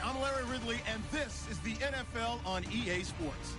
I'm Larry Ridley, and this is the NFL on EA Sports.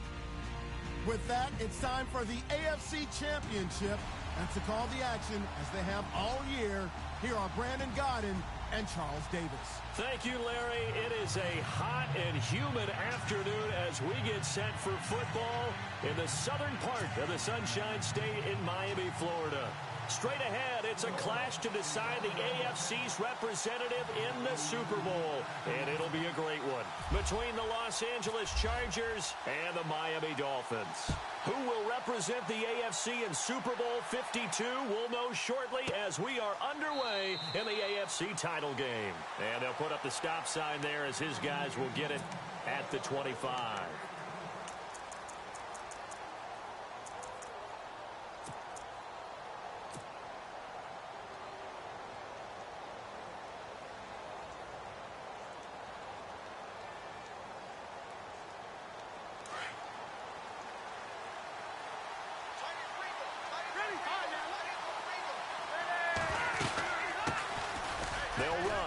With that, it's time for the AFC Championship. And to call the action, as they have all year, here are Brandon Godden and Charles Davis. Thank you, Larry. It is a hot and humid afternoon as we get set for football in the southern part of the Sunshine State in Miami, Florida. Straight ahead, it's a clash to decide the AFC's representative in the Super Bowl. And it'll be a great one between the Los Angeles Chargers and the Miami Dolphins. Who will represent the AFC in Super Bowl 52? We'll know shortly as we are underway in the AFC title game. And they'll put up the stop sign there as his guys will get it at the 25.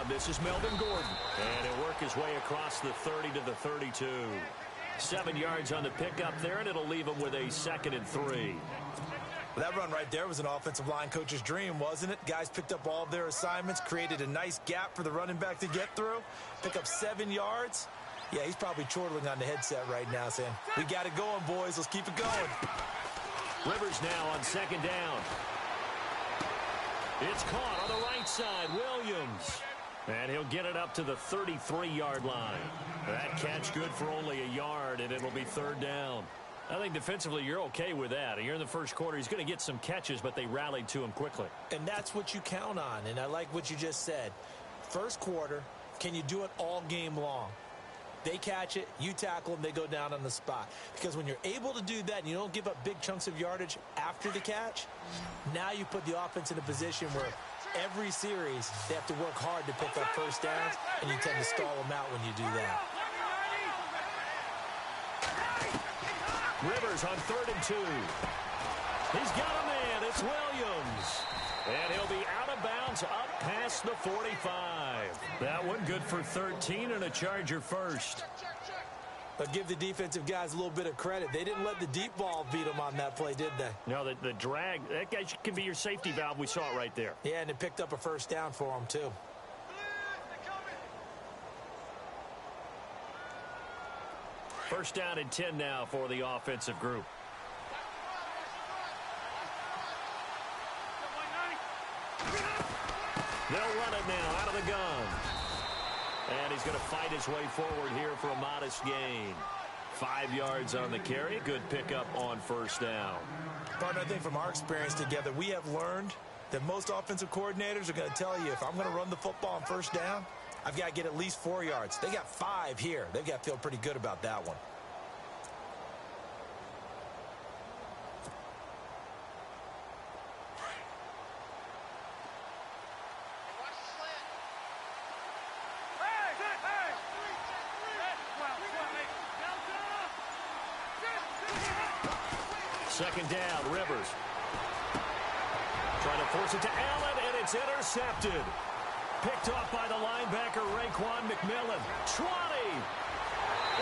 This is Melvin Gordon, and he'll work his way across the 30 to the 32. 7 yards on the pickup there, and it'll leave him with a 2nd and 3. Well, that run right there was an offensive line coach's dream, wasn't it? Guys picked up all of their assignments, created a nice gap for the running back to get through, pick up 7 yards. Yeah, he's probably chortling on the headset right now saying, we got it going, boys. Let's keep it going. Rivers now on 2nd down. It's caught on the right side. Williams. And he'll get it up to the 33-yard line. That catch good for only a yard, and it'll be 3rd down. I think defensively you're okay with that. You're in the first quarter. He's going to get some catches, but they rallied to him quickly. And that's what you count on, and I like what you just said. First quarter, can you do it all game long? They catch it, you tackle them, they go down on the spot. Because when you're able to do that and you don't give up big chunks of yardage after the catch, now you put the offense in a position where every series they have to work hard to pick up first downs, and you tend to stall them out when you do that. Rivers on 3rd and 2. He's got a man. It's Williams. And he'll be out of bounds up past the 45. That one good for 13 and a Charger first. But give the defensive guys a little bit of credit. They didn't let the deep ball beat them on that play, did they? No, the drag, that guy can be your safety valve. We saw it right there. Yeah, and it picked up a first down for them, too. First down and 10 now for the offensive group. They'll run it now out of the gun. And he's going to fight his way forward here for a modest gain. 5 yards on the carry. Good pickup on first down. Partner, I think from our experience together, we have learned that most offensive coordinators are going to tell you, if I'm going to run the football on first down, I've got to get at least 4 yards. They got 5 here. They've got to feel pretty good about that one. Second down, Rivers. Trying to force it to Allen, and it's intercepted. Picked off by the linebacker, Raekwon McMillan. 20.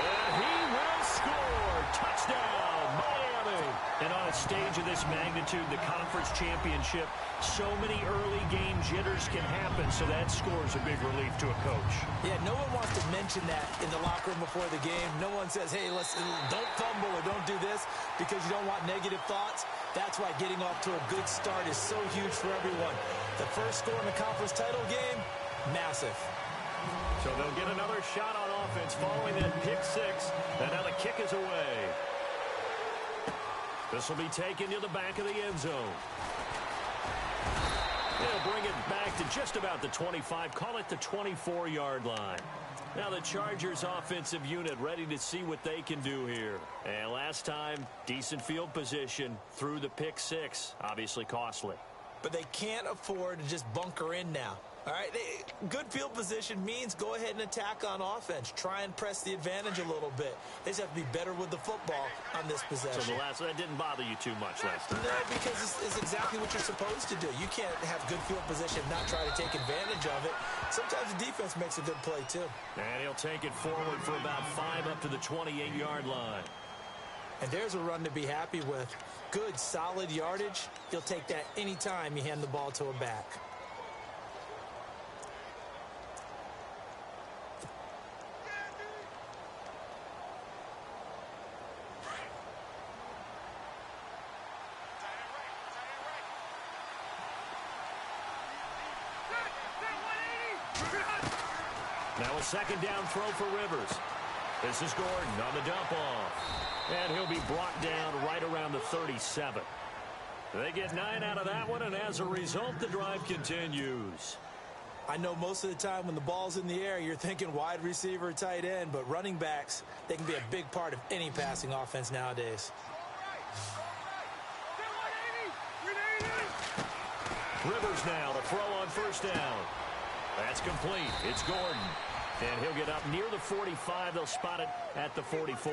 And he will score. Touchdown, Miami. And on a stage of this magnitude, the conference championship, so many early game jitters can happen, so that scores a big relief to a coach. Yeah, no one wants to mention that in the locker room before the game. No one says, hey, listen, don't fumble or don't do this because you don't want negative thoughts. That's why getting off to a good start is so huge for everyone. The first score in the conference title game, massive. So they'll get another shot on offense following that pick six, and now the kick is away. This will be taken to the back of the end zone. They'll bring it back to just about the 25, call it the 24-yard line. Now the Chargers offensive unit ready to see what they can do here. And last time, decent field position through the pick six, obviously costly. But they can't afford to just bunker in now. All right, good field position means go ahead and attack on offense. Try and press the advantage a little bit. They just have to be better with the football on on this possession. So that didn't bother you too much last time? No, because it's exactly what you're supposed to do. You can't have good field position and not try to take advantage of it. Sometimes the defense makes a good play, too. And he'll take it forward for about 5 up to the 28-yard line. And there's a run to be happy with. Good, solid yardage. You'll take that anytime you hand the ball to a back. Now a second down throw for Rivers. This is Gordon on the dump off. And he'll be brought down right around the 37. They get 9 out of that one, and as a result, the drive continues. I know most of the time when the ball's in the air, you're thinking wide receiver, tight end, but running backs, they can be a big part of any passing offense nowadays. Rivers now to throw on first down. That's complete. It's Gordon. And he'll get up near the 45. They'll spot it at the 44.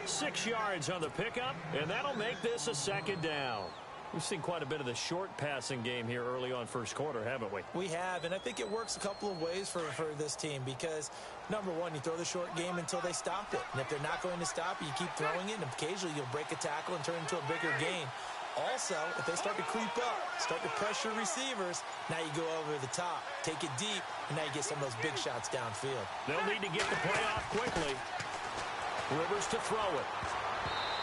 6 yards on the pickup, and that'll make this a second down. We've seen quite a bit of the short passing game here early on first quarter, haven't we? We have, and I think it works a couple of ways for this team because, number one, you throw the short game until they stop it. And if they're not going to stop it, you keep throwing it, and occasionally you'll break a tackle and turn it into a bigger gain. Also, if they start to creep up, start to pressure receivers, now you go over the top, take it deep, and now you get some of those big shots downfield. They'll need to get the play off quickly. Rivers to throw it.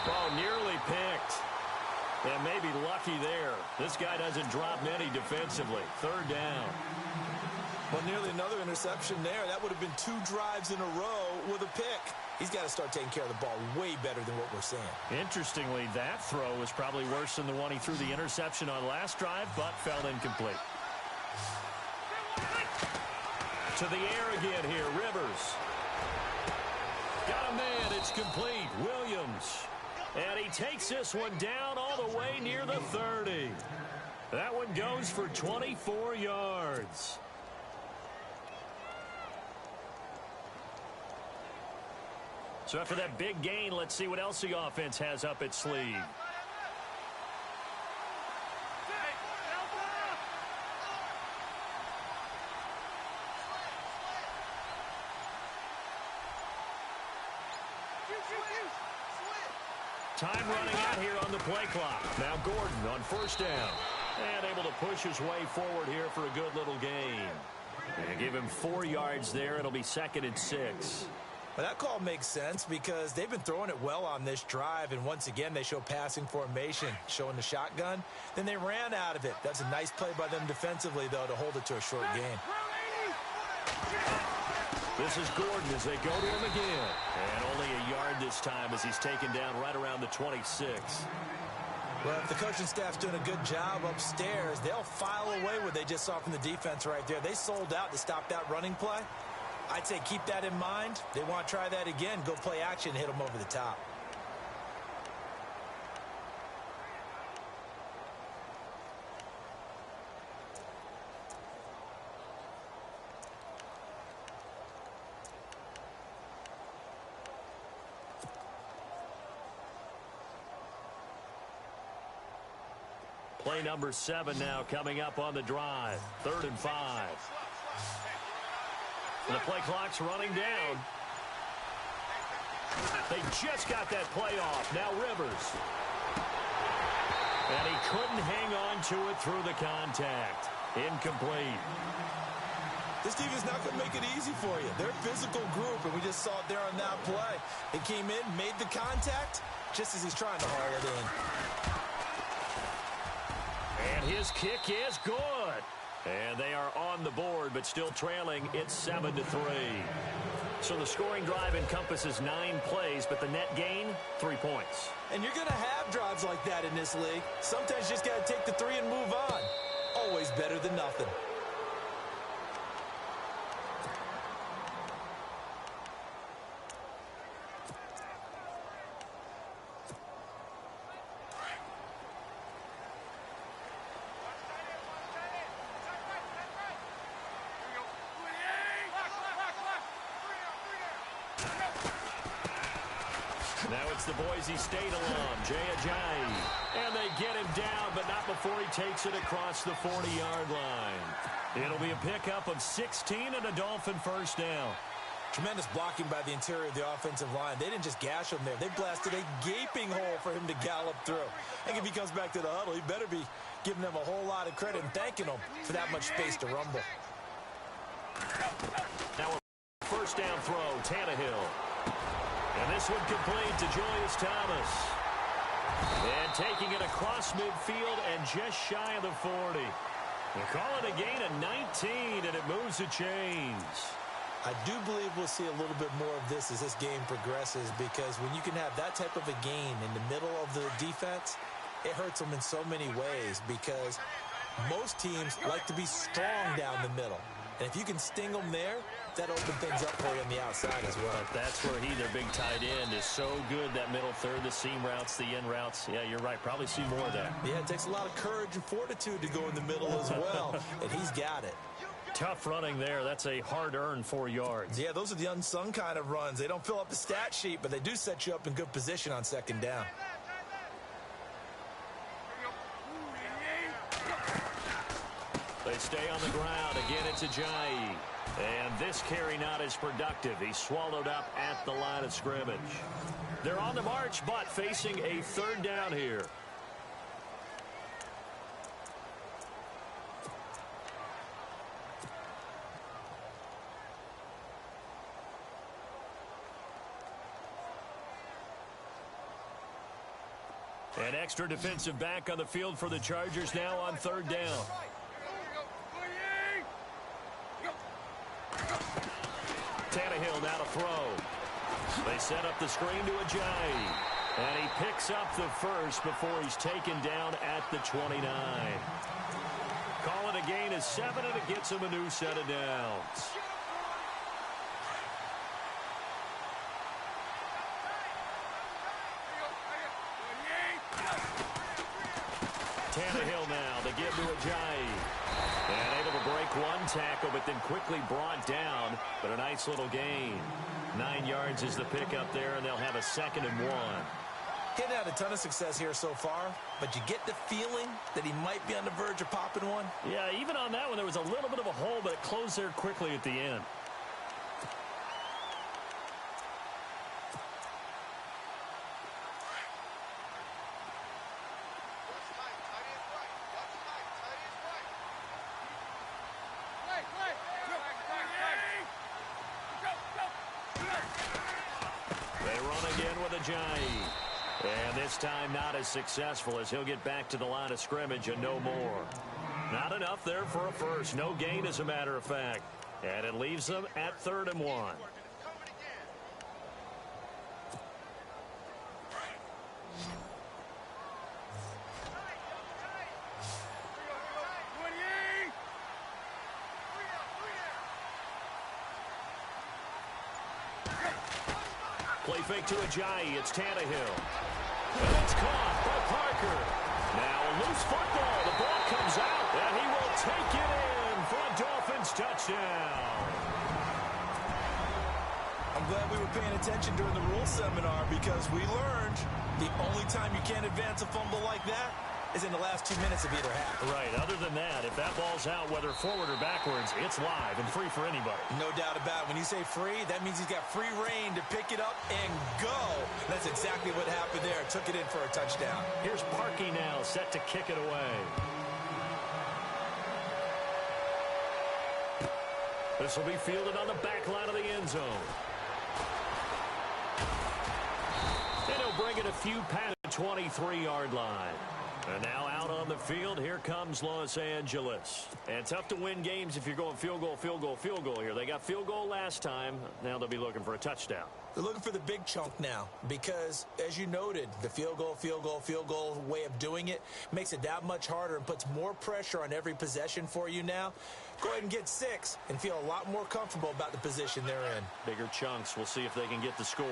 Oh, nearly picked. And maybe lucky there. This guy doesn't drop many defensively. Third down. Well, nearly another interception there. That would have been 2 drives in a row with a pick. He's got to start taking care of the ball way better than what we're seeing. Interestingly, that throw was probably worse than the one he threw the interception on last drive, but fell incomplete. To the air again here, Rivers. Got a man, it's complete. Williams. And he takes this one down all the way near the 30. That one goes for 24 yards. So after that big gain, let's see what else the offense has up its sleeve. Time running out here on the play clock. Now Gordon on first down. And able to push his way forward here for a good little gain. And give him 4 yards there. It'll be 2nd and 6. Well, that call makes sense because they've been throwing it well on this drive, and once again they show passing formation, showing the shotgun. Then they ran out of it. That's a nice play by them defensively, though, to hold it to a short gain. This is Gordon as they go to him again. And only a yard this time as he's taken down right around the 26. Well, if the coaching staff's doing a good job upstairs, they'll file away what they just saw from the defense right there. They sold out to stop that running play. I'd say keep that in mind. They want to try that again. Go play action and hit them over the top. Play number 7 now coming up on the drive. 3rd and 5. The play clock's running down. They just got that play off. Now Rivers. And he couldn't hang on to it through the contact. Incomplete. This team is not going to make it easy for you. They're a physical group, and we just saw it there on that play. They came in, made the contact, just as he's trying to haul it in. And his kick is good. And they are on the board, but still trailing. It's 7-3. So the scoring drive encompasses 9 plays, but the net gain, 3 points. And you're going to have drives like that in this league. Sometimes you just got to take the 3 and move on. Always better than nothing. Now it's the Boise State alum, Jay Ajayi. And they get him down, but not before he takes it across the 40-yard line. It'll be a pickup of 16 and a Dolphin first down. Tremendous blocking by the interior of the offensive line. They didn't just gash him there. They blasted a gaping hole for him to gallop through. I think if he comes back to the huddle, he better be giving them a whole lot of credit and thanking them for that much space to rumble. Now a first down throw, Tannehill. And this one complete to Julius Thomas. And taking it across midfield and just shy of the 40. They call it a gain of 19, and it moves the chains. I do believe we'll see a little bit more of this as this game progresses, because when you can have that type of a gain in the middle of the defense, it hurts them in so many ways, because most teams like to be strong down the middle. And if you can sting them there, that opens things up for you on the outside as well. But that's where their big tight end, is so good, that middle third, the seam routes, the in routes. Yeah, you're right. Probably see more of that. Yeah, it takes a lot of courage and fortitude to go in the middle as well, and he's got it. Tough running there. That's a hard-earned 4 yards. Yeah, those are the unsung kind of runs. They don't fill up the stat sheet, but they do set you up in good position on second down. They stay on the ground. Again, it's Ajayi. And this carry not as productive. He's swallowed up at the line of scrimmage. They're on the march, but facing a third down here. An extra defensive back on the field for the Chargers now on third down. Tannehill now to throw. They set up the screen to Ajayi. And he picks up the first before he's taken down at the 29. Call it a gain of 7, and it gets him a new set of downs. Tannehill now to give to Ajayi. And able to break one tackle, but then quickly brought down. But a nice little gain. 9 yards is the pickup there, and they'll have a 2nd and 1. He hadn't had a ton of success here so far, but you get the feeling that he might be on the verge of popping one. Yeah, even on that one, there was a little bit of a hole, but it closed there quickly at the end. And this time not as successful, as he'll get back to the line of scrimmage and no more. Not enough there for a first. No gain, as a matter of fact. And it leaves them at 3rd and 1. Play fake to Ajayi. It's Tannehill. And it's caught by Parker. Now a loose football. The ball comes out, and he will take it in for a Dolphins touchdown. I'm glad we were paying attention during the rule seminar, because we learned the only time you can't advance a fumble like that is in the last 2 minutes of either half. Right. Other than that, if that ball's out, whether forward or backwards, it's live and free for anybody. No doubt about it. When you say free, that means he's got free reign to pick it up and go. That's exactly what happened there. Took it in for a touchdown. Here's Parkey now, set to kick it away. This will be fielded on the back line of the end zone. And he'll bring it a few past the 23-yard line. And now out on the field, here comes Los Angeles. And tough to win games if you're going field goal, field goal, field goal here. They got field goal last time. Now they'll be looking for a touchdown. They're looking for the big chunk now, because, as you noted, the field goal way of doing it makes it that much harder and puts more pressure on every possession for you now. Go ahead and get 6 and feel a lot more comfortable about the position they're in. Bigger chunks. We'll see if they can get the score.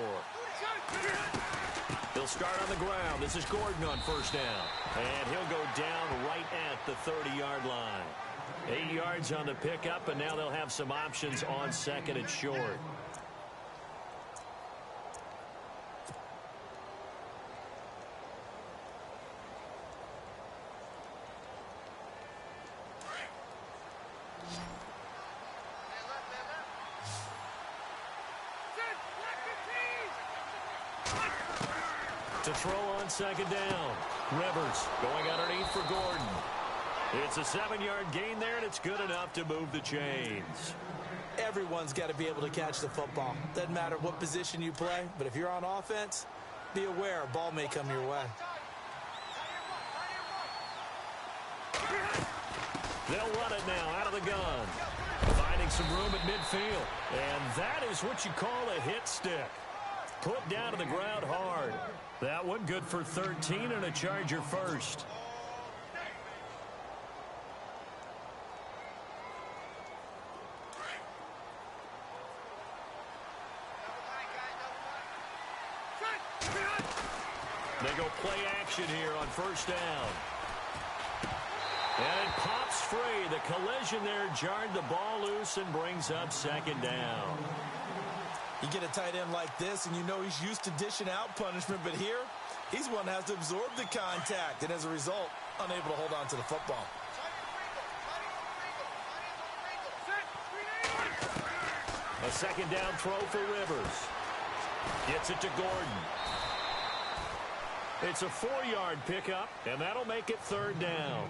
They'll start on the ground. This is Gordon on first down. And he'll go down right at the 30-yard line. 8 yards on the pickup, and now they'll have some options on 2nd and short. To throw on second down. Rivers going underneath for Gordon. It's a 7-yard gain there, and it's good enough to move the chains. Everyone's got to be able to catch the football. Doesn't matter what position you play, but if you're on offense, be aware a ball may come your way. They'll run it now out of the gun. Finding some room at midfield. And that is what you call a hit stick. Put down to the ground hard. That one good for 13 and a Charger first. They go play action here on first down. And it pops free. The collision there jarred the ball loose and brings up second down. You get a tight end like this, and you know he's used to dishing out punishment, but here, he's one that has to absorb the contact, and as a result, unable to hold on to the football. A second down throw for Rivers. Gets it to Gordon. It's a 4-yard pickup, and that'll make it third down.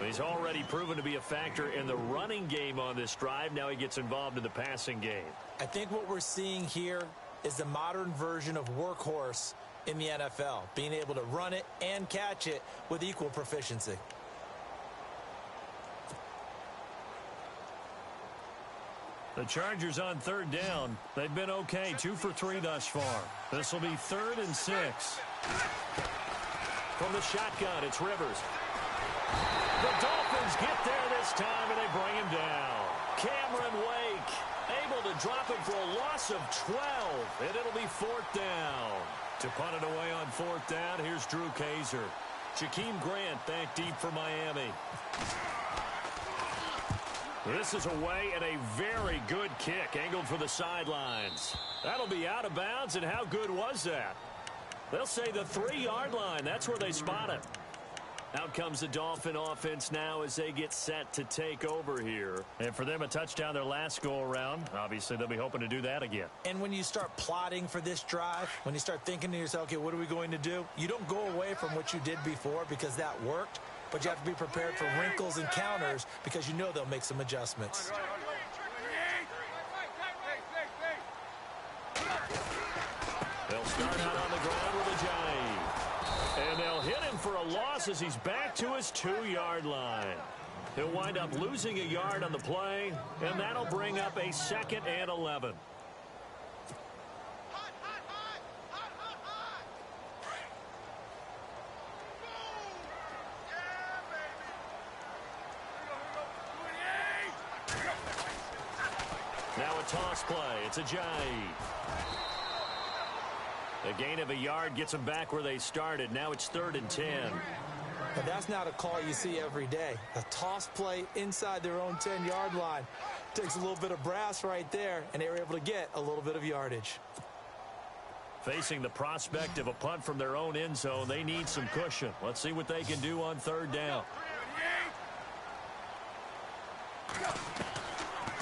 He's already proven to be a factor in the running game on this drive. Now he gets involved in the passing game. I think what we're seeing here is the modern version of workhorse in the NFL, being able to run it and catch it with equal proficiency. The Chargers on third down. They've been okay, 2 for 3 thus far. This will be 3rd and 6. From the shotgun, it's Rivers. The Dolphins get there this time, and they bring him down. Cameron Wake able to drop him for a loss of 12, and it'll be 4th down. To punt it away on 4th down, here's Drew Kaiser. Jakeem Grant back deep for Miami. This is away and a very good kick, angled for the sidelines. That'll be out of bounds, and how good was that? They'll say the 3-yard line. That's where they spot it. Out comes the Dolphin offense now as they get set to take over here. And for them, a touchdown their last go-around. Obviously, they'll be hoping to do that again. And when you start plotting for this drive, when you start thinking to yourself, okay, what are we going to do? You don't go away from what you did before because that worked, but you have to be prepared for wrinkles and counters because you know they'll make some adjustments. They'll start out on the ground with a jive. And they'll hit him for a loss as he's back to his 2-yard line. He'll wind up losing a yard on the play, and that'll bring up a 2nd and 11. Now a toss play. It's a jive. A gain of a yard gets them back where they started. Now it's 3rd and 10. But that's not a call you see every day. A toss play inside their own 10-yard line. Takes a little bit of brass right there, and they were able to get a little bit of yardage. Facing the prospect of a punt from their own end zone, they need some cushion. Let's see what they can do on 3rd down.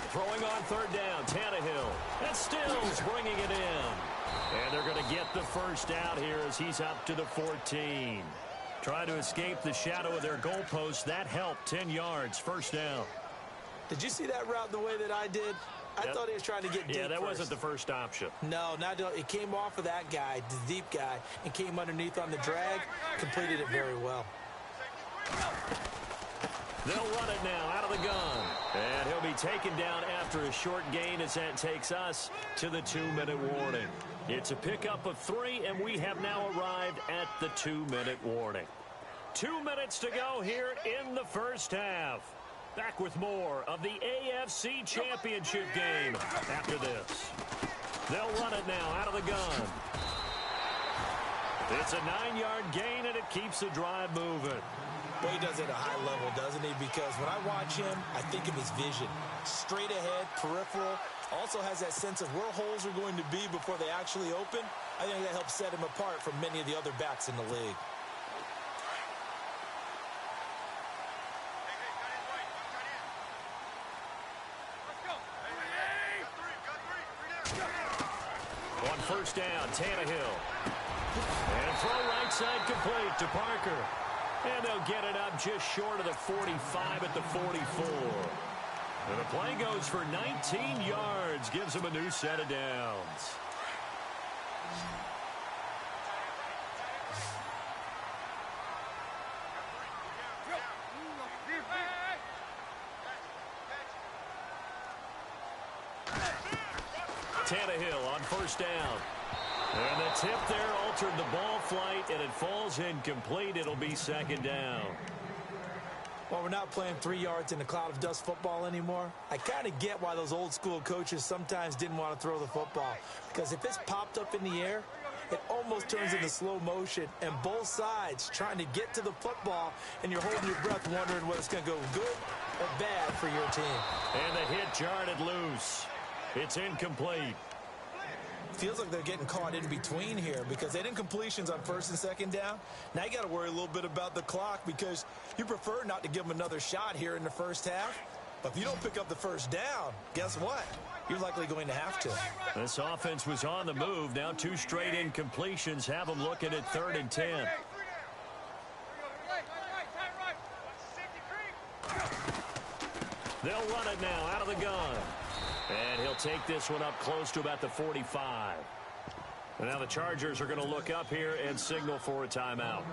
Throwing on 3rd down, Tannehill. And Stills bringing it in. And they're going to get the first out here as he's up to the 14. Trying to escape the shadow of their goalpost. That helped. 10 yards, first down. Did you see that route the way that I did? I thought he was trying to get deep. Yeah, that first. wasn't the first option. No, it came off of that guy, the deep guy, and came underneath on the drag. Completed it very well. They'll run it now out of the gun. And he'll be taken down after a short gain as that takes us to the 2-minute warning. It's a pickup of 3, and we have now arrived at the 2-minute warning. 2 minutes to go here in the first half. Back with more of the AFC Championship game after this. They'll run it now out of the gun. It's a 9-yard gain, and it keeps the drive moving. Well, he does it at a high level, doesn't he? Because when I watch him, I think of his vision. Straight ahead, peripheral. Also has that sense of where holes are going to be before they actually open. I think that helps set him apart from many of the other backs in the league. On first down, Tannehill. And throw right side complete to Parker. And they'll get it up just short of the 45 at the 44. And the play goes for 19 yards. Gives them a new set of downs. Tannehill on first down. And the tip there altered the ball flight, and it falls incomplete. It'll be second down. Well, we're not playing 3 yards in a cloud of dust football anymore. I kind of get why those old school coaches sometimes didn't want to throw the football. Because if it's popped up in the air, it almost turns into slow motion. And both sides trying to get to the football, and you're holding your breath wondering whether it's going to go good or bad for your team. And the hit jarred it loose. It's incomplete. Feels like they're getting caught in between here because they didn't completions on first and second down. Now you got to worry a little bit about the clock because you prefer not to give them another shot here in the first half. But if you don't pick up the first down, guess what? You're likely going to have to. This offense was on the move. Now 2 straight incompletions have them looking at 3rd and 10. They'll run it now out of the gun. And he'll take this one up close to about the 45. And now the Chargers are going to look up here and signal for a timeout.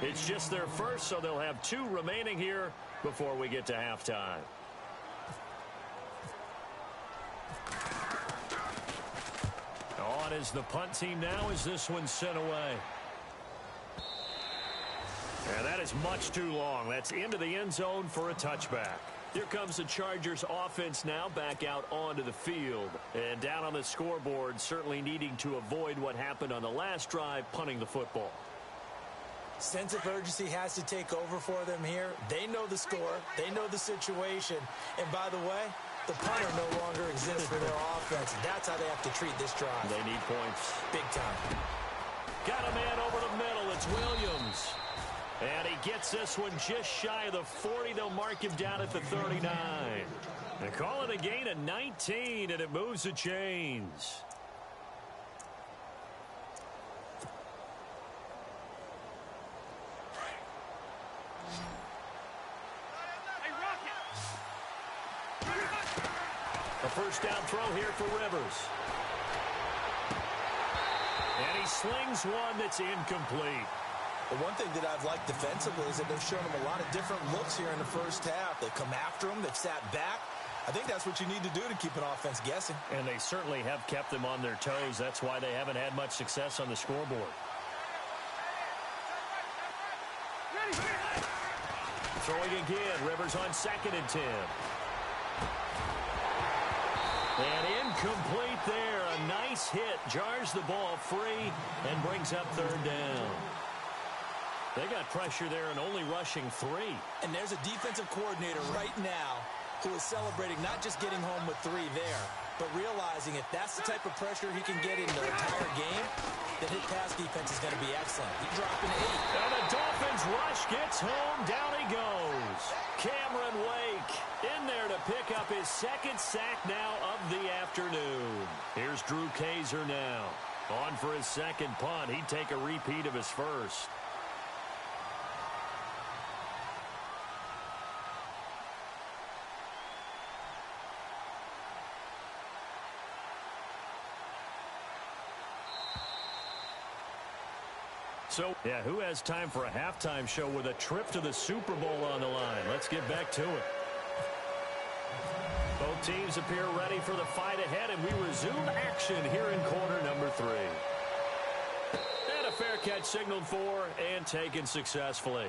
It's just their first, so they'll have 2 remaining here before we get to halftime. On is the punt team now as this one's sent away. And that is much too long. That's into the end zone for a touchback. Here comes the Chargers offense now back out onto the field. And down on the scoreboard, certainly needing to avoid what happened on the last drive, punting the football. Sense of urgency has to take over for them here. They know the score. They know the situation. And by the way, the punter no longer exists for their offense. That's how they have to treat this drive. They need points. Big time. Got a man over the middle. It's Williams. And he gets this one just shy of the 40. They'll mark him down at the 39. They call it a gain of 19, and it moves the chains. A first down throw here for Rivers. And he slings one that's incomplete. The one thing that I've liked defensively is that they've shown them a lot of different looks here in the first half. They've come after them. They've sat back. I think that's what you need to do to keep an offense guessing. And they certainly have kept them on their toes. That's why they haven't had much success on the scoreboard. Throwing again. Rivers on 2nd and 10. And incomplete there. A nice hit. Jars the ball free and brings up 3rd down. They got pressure there and only rushing 3. And there's a defensive coordinator right now who is celebrating not just getting home with 3 there, but realizing if that's the type of pressure he can get in the entire game, then his pass defense is going to be excellent. He's dropping 8. And the Dolphins rush gets home. Down he goes. Cameron Wake in there to pick up his 2nd sack now of the afternoon. Here's Drew Kaiser now. On for his 2nd punt. He'd take a repeat of his first. So, yeah, who has time for a halftime show with a trip to the Super Bowl on the line? Let's get back to it. Both teams appear ready for the fight ahead, and we resume action here in quarter number 3. And a fair catch signaled for and taken successfully.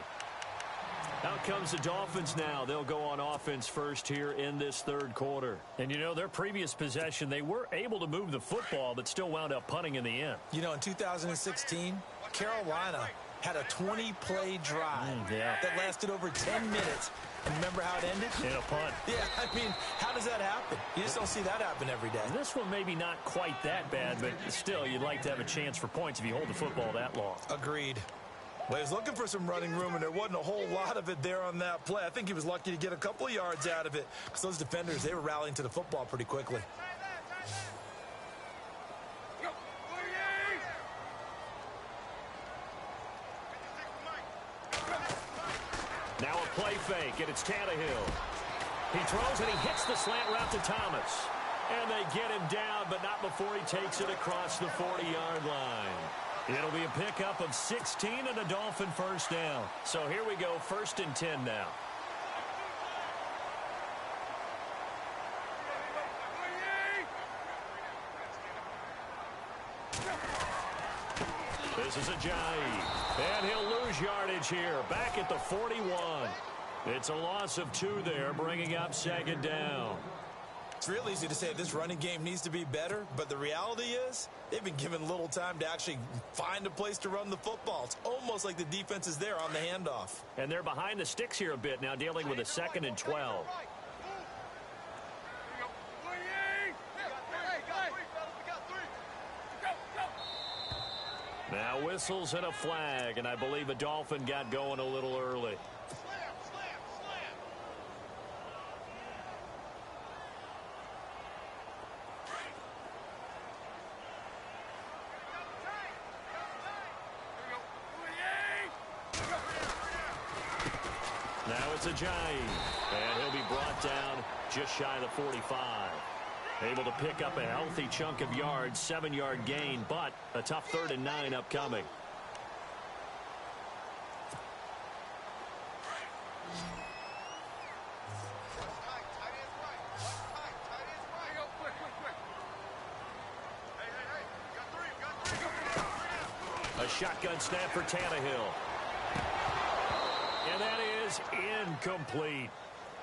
Out comes the Dolphins now. They'll go on offense first here in this 3rd quarter. And, you know, their previous possession, they were able to move the football, but still wound up punting in the end. You know, in 2016, Carolina had a 20-play drive that lasted over 10 minutes. And remember how it ended? In a punt. Yeah, I mean, how does that happen? You just don't see that happen every day. And this one maybe not quite that bad, but still, you'd like to have a chance for points if you hold the football that long. Agreed. Well, he was looking for some running room, and there wasn't a whole lot of it there on that play. I think he was lucky to get a couple of yards out of it because those defenders, they were rallying to the football pretty quickly. Now a play fake, and it's Tannehill. He throws, and he hits the slant route to Thomas. And they get him down, but not before he takes it across the 40-yard line. It'll be a pickup of 16 and a Dolphin first down. So here we go, 1st and 10 now. This is Ajayi, and he'll lose yardage here, back at the 41. It's a loss of 2 there, bringing up 2nd down. It's real easy to say this running game needs to be better, but the reality is they've been given little time to actually find a place to run the football. It's almost like the defense is there on the handoff. And they're behind the sticks here a bit now, dealing with a 2nd and 12. Now whistles and a flag, and I believe a Dolphin got going a little early. Now it's Ajayi, and he'll be brought down just shy of the 45. Able to pick up a healthy chunk of yards, 7-yard gain, but a tough 3rd and 9 upcoming. A shotgun snap for Tannehill. And that is incomplete.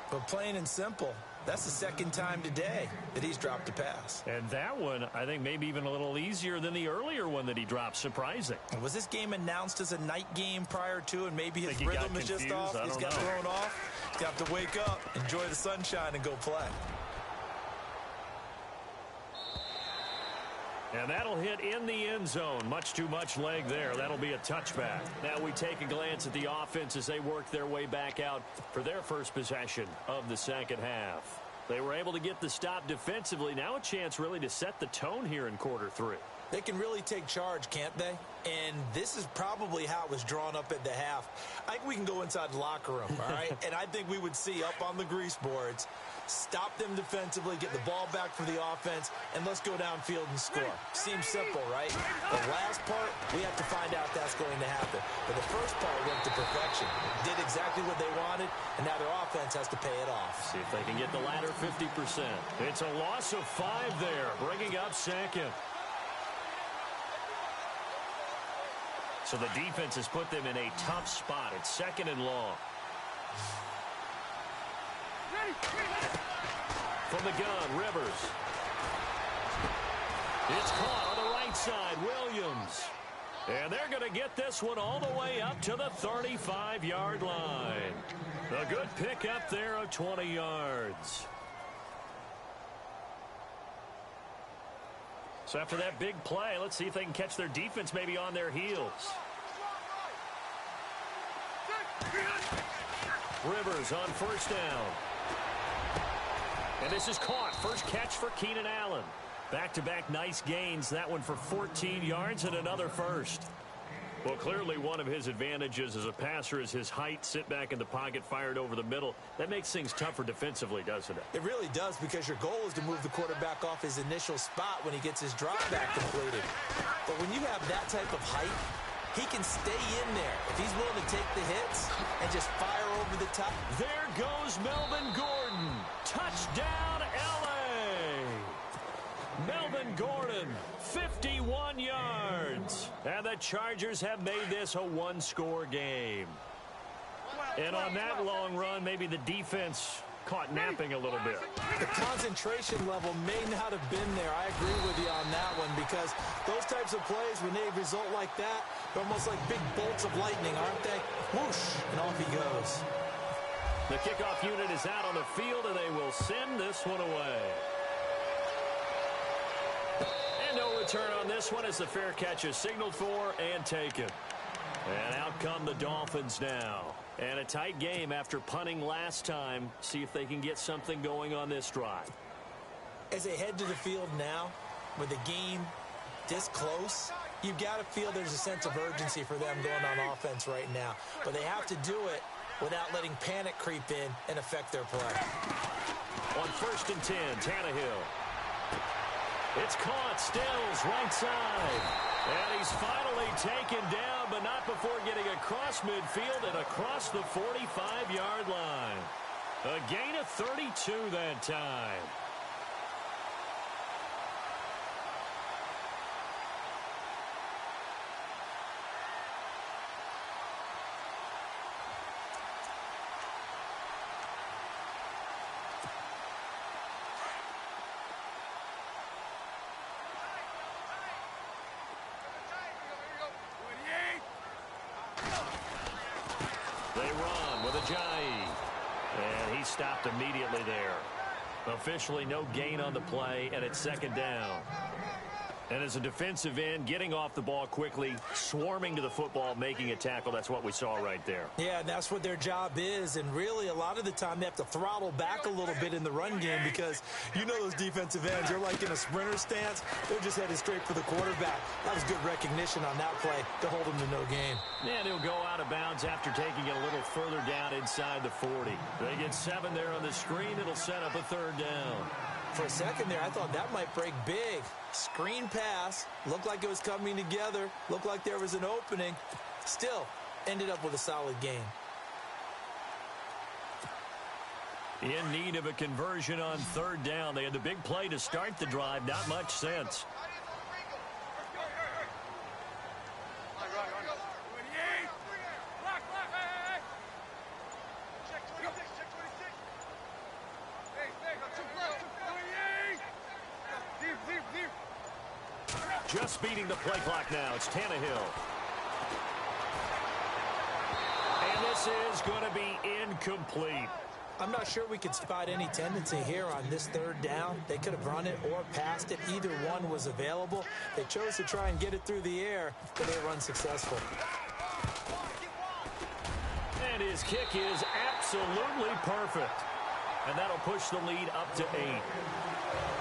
But plain and simple, that's the 2nd time today that he's dropped a pass. And that one, I think, maybe even a little easier than the earlier one that he dropped. Surprising. Was this game announced as a night game prior to, and maybe his rhythm is just off? He's got thrown off. He's got to wake up, enjoy the sunshine, and go play. And that'll hit in the end zone. Much too much leg there. That'll be a touchback. Now we take a glance at the offense as they work their way back out for their first possession of the 2nd half. They were able to get the stop defensively. Now a chance really to set the tone here in quarter 3. They can really take charge, can't they? And this is probably how it was drawn up at the half. I think we can go inside the locker room, all right? And I think we would see up on the grease boards, stop them defensively, get the ball back for the offense, and let's go downfield and score. Seems simple, right? The last part, we have to find out if that's going to happen. But the first part went to perfection. Did exactly what they wanted, and now their offense has to pay it off. See if they can get the latter 50%. It's a loss of 5 there, bringing up 2nd. So the defense has put them in a tough spot. It's 2nd and long. From the gun, Rivers. It's caught on the right side, Williams. And they're going to get this one all the way up to the 35-yard line. A good pickup there of 20 yards. So after that big play, let's see if they can catch their defense maybe on their heels. Rivers on 1st down. And this is caught. First catch for Keenan Allen. Back-to-back nice gains. That one for 14 yards and another first. Well, clearly one of his advantages as a passer is his height. Sit back in the pocket, fired over the middle. That makes things tougher defensively, doesn't it? It really does, because your goal is to move the quarterback off his initial spot when he gets his drop back completed. But when you have that type of height, he can stay in there if he's willing to take the hits and just fire over the top. There goes Melvin Gordon. Touchdown, L.A. Melvin Gordon, 51 yards. And the Chargers have made this a one-score game. And on that long run, maybe the defense caught napping a little bit. The concentration level may not have been there. I agree with you on that one, because those types of plays, when they result like that, they're almost like big bolts of lightning, aren't they? Whoosh, and off he goes. The kickoff unit is out on the field, and they will send this one away. And no return on this one as the fair catch is signaled for and taken. And out come the Dolphins now. And a tight game after punting last time. See if they can get something going on this drive. As they head to the field now, with the game this close, you've got to feel there's a sense of urgency for them going on offense right now. But they have to do it without letting panic creep in and affect their play. On 1st and 10, Tannehill. It's caught, Stills, right side. And he's finally taken down, but not before getting across midfield and across the 45-yard line. A gain of 32 that time. They run with Ajayi. And he stopped immediately there. Officially no gain on the play, and it's 2nd down. And as a defensive end, getting off the ball quickly, swarming to the football, making a tackle, that's what we saw right there. Yeah, that's what their job is, and really a lot of the time they have to throttle back a little bit in the run game because you know those defensive ends, they're like in a sprinter stance. They're just headed straight for the quarterback. That was good recognition on that play to hold them to no gain. And he'll go out of bounds after taking it a little further down inside the 40. They get 7 there on the screen. It'll set up a 3rd down. For a second there, I thought that might break big. Screen pass, looked like it was coming together, looked like there was an opening. Still, ended up with a solid gain. In need of a conversion on 3rd down. They had the big play to start the drive, not much sense. Just beating the play clock now. It's Tannehill. And this is going to be incomplete. I'm not sure we could spot any tendency here on this 3rd down. They could have run it or passed it. Either one was available. They chose to try and get it through the air, but they were unsuccessful. And his kick is absolutely perfect. And that'll push the lead up to 8.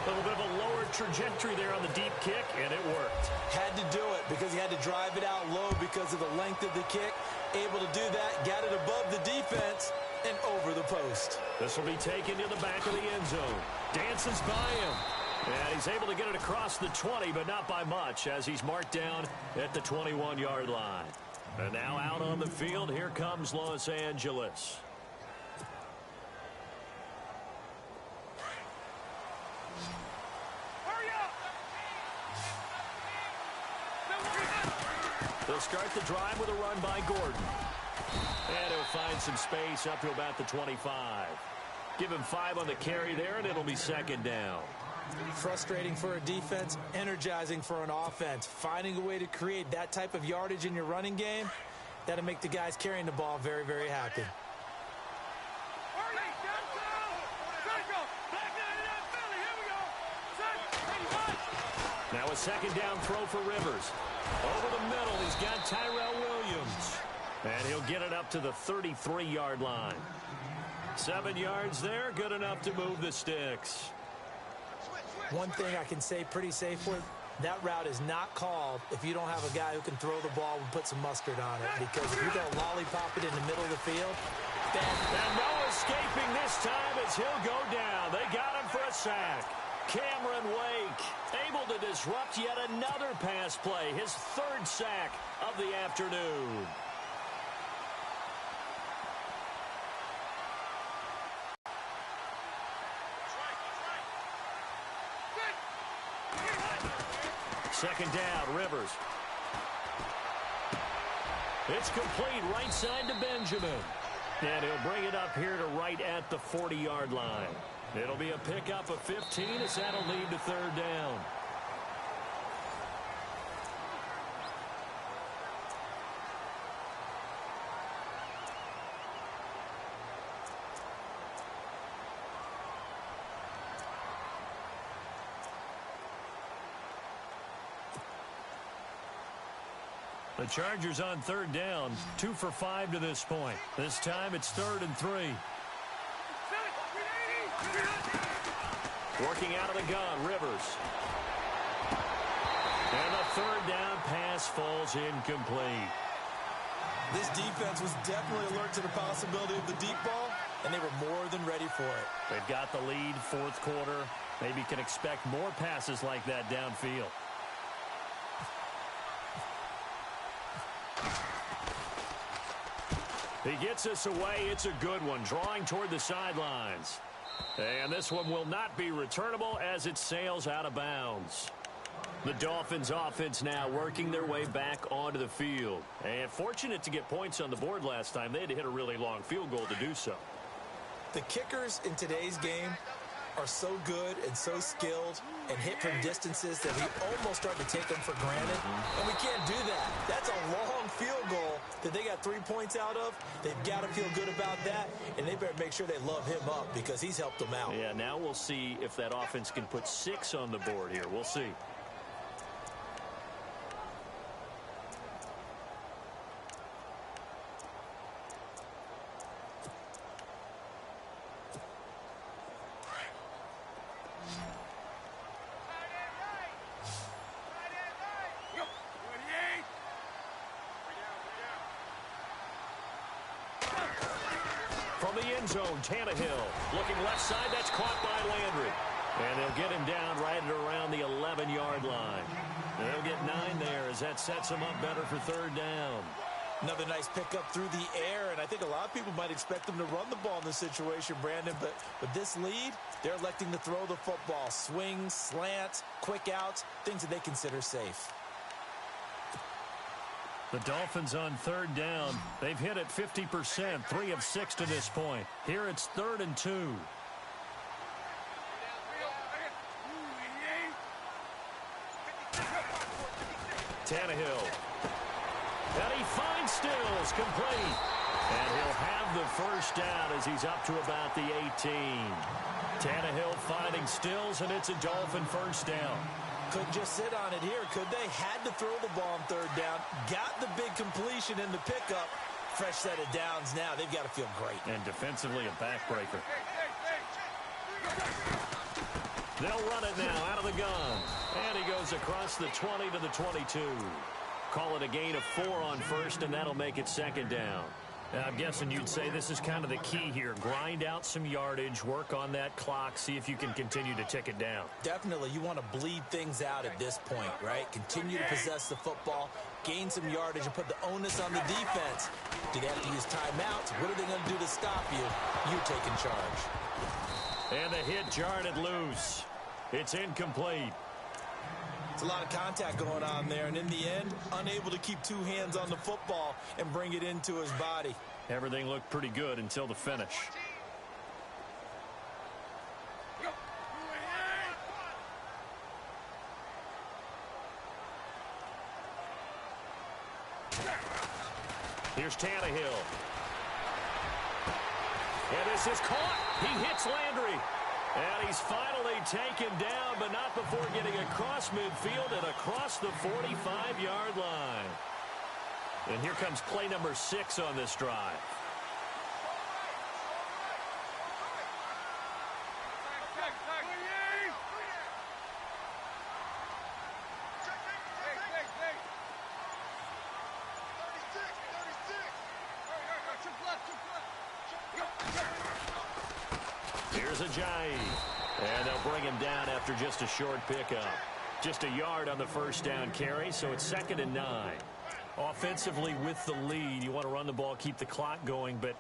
A little bit of a lower trajectory there on the deep kick, and it worked. Had to do it because he had to drive it out low because of the length of the kick. Able to do that, got it above the defense and over the post. This will be taken to the back of the end zone. Dances by him. And he's able to get it across the 20, but not by much as he's marked down at the 21-yard line. And now out on the field, here comes Los Angeles. They'll start the drive with a run by Gordon. And he'll find some space up to about the 25. Give him 5 on the carry there, and it'll be 2nd down. Frustrating for a defense, energizing for an offense. Finding a way to create that type of yardage in your running game, that'll make the guys carrying the ball very, very happy. Now a 2nd down throw for Rivers. Over the middle, he's got Tyrell Williams. And he'll get it up to the 33-yard line. 7 yards there, good enough to move the sticks. One thing I can say pretty safe with, that route is not called if you don't have a guy who can throw the ball and put some mustard on it. Because if you're going to lollipop it in the middle of the field, and no escaping this time as he'll go down. They got him for a sack. Cameron Wake able to disrupt yet another pass play. His 3rd sack of the afternoon. Second down, Rivers. It's complete right side to Benjamin. And he'll bring it up here to right at the 40-yard line. It'll be a pickup of 15 as that'll lead to 3rd down. The Chargers on 3rd down, 2 for 5 to this point. This time it's 3rd and 3. Working out of the gun, Rivers. And the 3rd down pass falls incomplete. This defense was definitely alert to the possibility of the deep ball, and they were more than ready for it. They've got the lead, fourth quarter. Maybe can expect more passes like that downfield. He gets us away. It's a good one, drawing toward the sidelines. And this one will not be returnable as it sails out of bounds. The Dolphins offense now working their way back onto the field. And fortunate to get points on the board last time. They had to hit a really long field goal to do so. The kickers in today's game are so good and so skilled and hit from distances that we almost start to take them for granted. And we can't do that. That's a long field goal that they got 3 points out of. They've got to feel good about that, and they better make sure they love him up because he's helped them out. Yeah, now we'll see if that offense can put 6 on the board here. We'll see. From the end zone, Tannehill looking left side. That's caught by Landry. And they'll get him down right at around the 11-yard line. They'll get 9 there as that sets them up better for third down. Another nice pickup through the air, and I think a lot of people might expect them to run the ball in this situation, Brandon, but with this lead, they're electing to throw the football. Swings, slants, quick outs, things that they consider safe. The Dolphins on third down. They've hit it 50%, 3 of 6 to this point. Here it's 3rd and 2. Tannehill. And he finds Stills, complete. And he'll have the first down as he's up to about the 18. Tannehill finding Stills, and it's a Dolphin first down. Couldn't just sit on it here, could they? Had to throw the ball on third down. Got the big completion in the pickup. Fresh set of downs now. They've got to feel great. And defensively a backbreaker. They'll run it now out of the gun. And he goes across the 20 to the 22. Call it a gain of 4 on first, and that'll make it second down. Now, I'm guessing you'd say this is kind of the key here. Grind out some yardage, work on that clock, see if you can continue to tick it down. Definitely. You want to bleed things out at this point, right? Continue to possess the football, gain some yardage, and put the onus on the defense. Do they have to use timeouts? What are they going to do to stop you? You're taking charge. And the hit jarred it loose. It's incomplete. It's a lot of contact going on there, and in the end, unable to keep 2 hands on the football and bring it into his body. Everything looked pretty good until the finish. Here's Tannehill. And this is caught. He hits Landry. And he's finally taken down, but not before getting across midfield and across the 45-yard line. And here comes play number 6 on this drive. Here's Ajayi. And they'll bring him down after just a short pickup. Just a yard on the first down carry, so it's 2nd and 9. Offensively with the lead, you want to run the ball, keep the clock going, but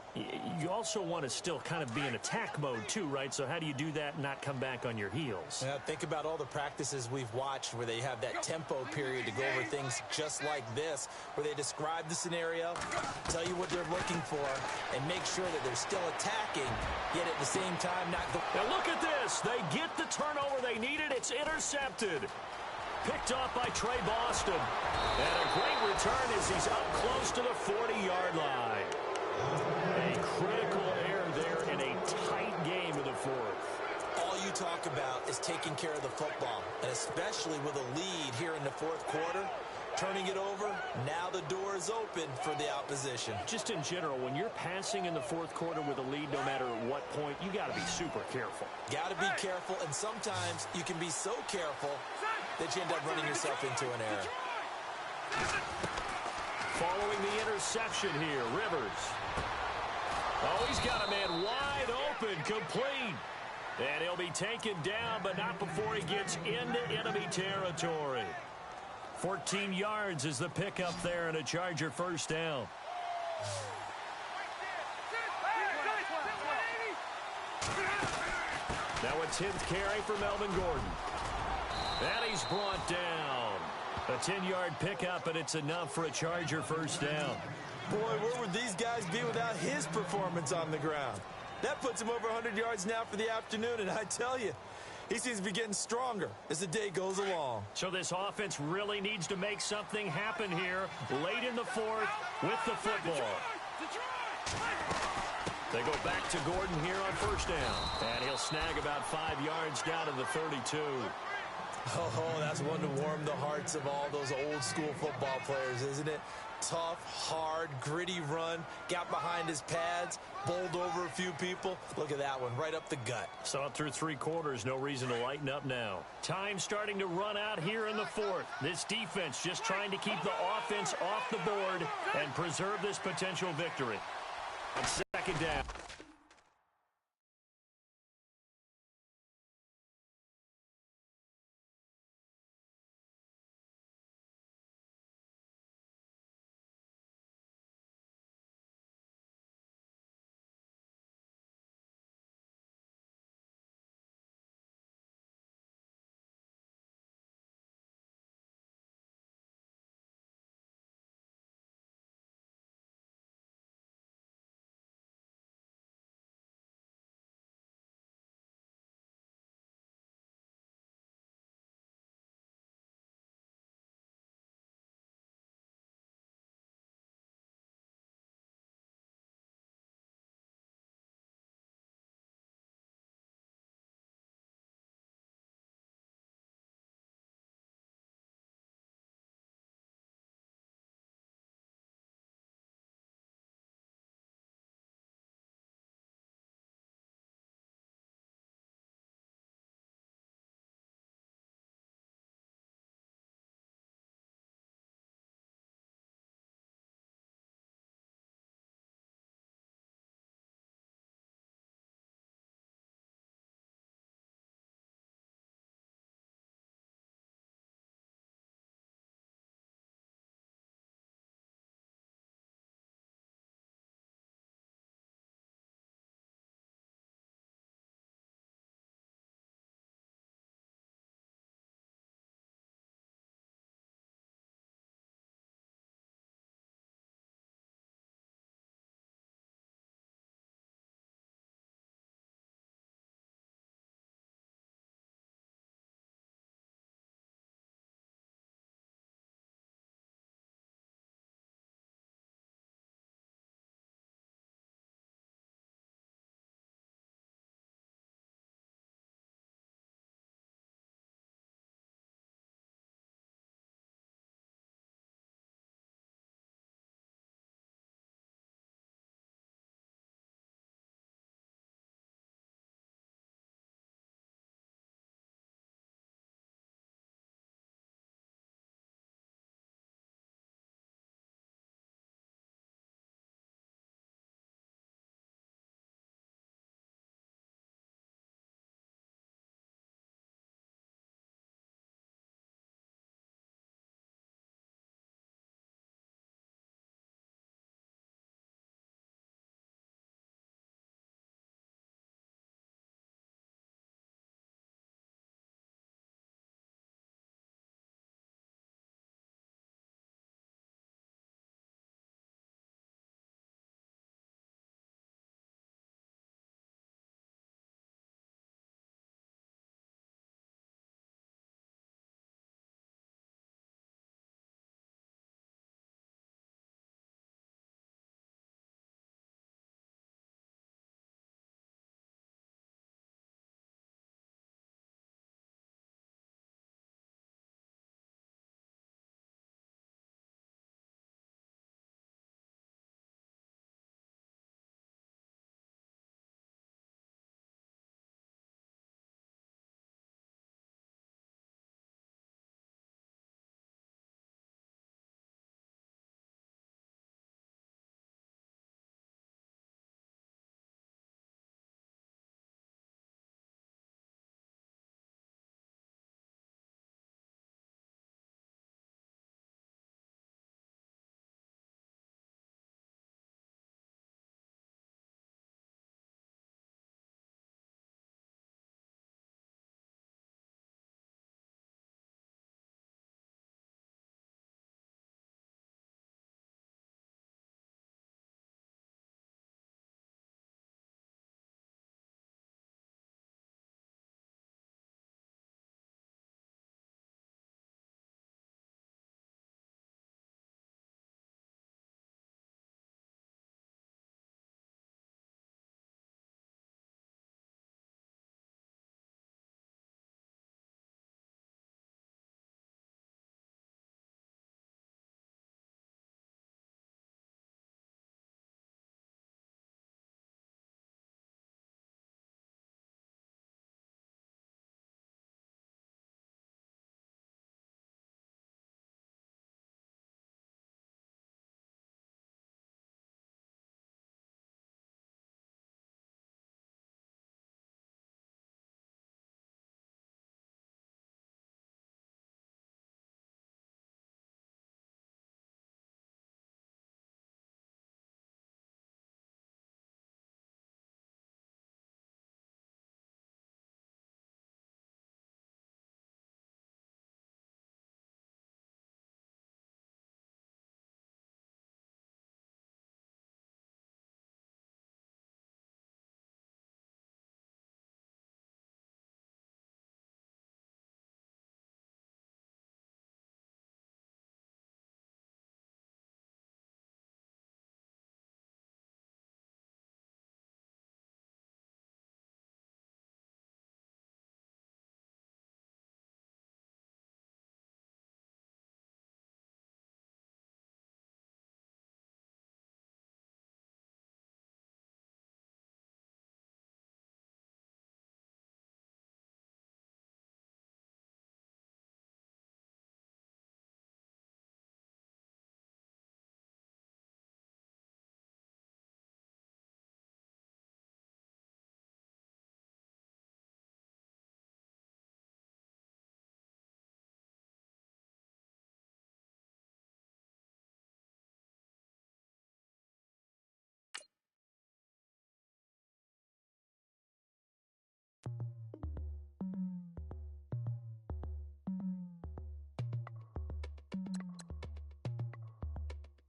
you also want to still kind of be in attack mode too, right? So how do you do that and not come back on your heels? Yeah, think about all the practices we've watched where they have that tempo period to go over things just like this, where they describe the scenario, tell you what they're looking for, and make sure that they're still attacking, yet at the same time not go. Now look at this. They get the turnover they needed. It's intercepted. Picked off by Trey Boston. And a great return as he's up close to the 40-yard line. A critical error there in a tight game in the fourth. All you talk about is taking care of the football, and especially with a lead here in the fourth quarter, turning it over, now the door is open for the opposition. Just in general, when you're passing in the fourth quarter with a lead, no matter at what point, you got to be super careful. Got to be careful, and sometimes you can be so careful that you end up running yourself into an error. following the interception here. Rivers. Oh, he's got a man wide open, complete. And he'll be taken down, but not before he gets into enemy territory. 14 yards is the pickup there, and a Charger first down. Now a 10th carry for Melvin Gordon. And he's brought down. A 10-yard pickup, and it's enough for a Charger first down. Boy, where would these guys be without his performance on the ground? That puts him over 100 yards now for the afternoon, and I tell you, he seems to be getting stronger as the day goes along. So this offense really needs to make something happen here late in the fourth with the football. They go back to Gordon here on first down, and he'll snag about 5 yards down to the 32. Oh, that's one to warm the hearts of all those old school football players, isn't it? Tough, hard, gritty run, got behind his pads, bowled over a few people. Look at that one, right up the gut. Saw it through 3 quarters, no reason to lighten up now. Time starting to run out here in the fourth. This defense just trying to keep the offense off the board and preserve this potential victory. On second down.